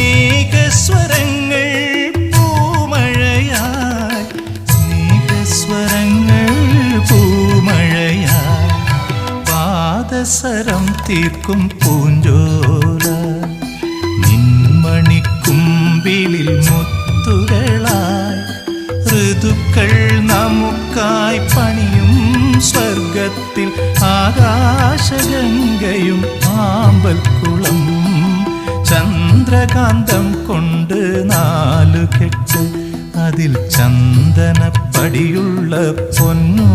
സ്നേഹസ്വരങ്ങൾ പൂമഴയായി, സ്നേഹസ്വരങ്ങൾ പൂമഴയായി, പാദസരം തീർക്കും പൂഞ്ചോല, നിൻമണിക്കുമ്പിളിൽ മുത്തുകളായി, ഋതുക്കൾ നമുക്കായി പണിയും സ്വർഗത്തിൽ ആകാശഗംഗയും ആമ്പൽക്കുളം, ചന്ദ്രകാന്തം കൊണ്ട് 4 കെട്ട്, അതിൽ ചന്ദനപ്പടിയുള്ള പൊന്നോ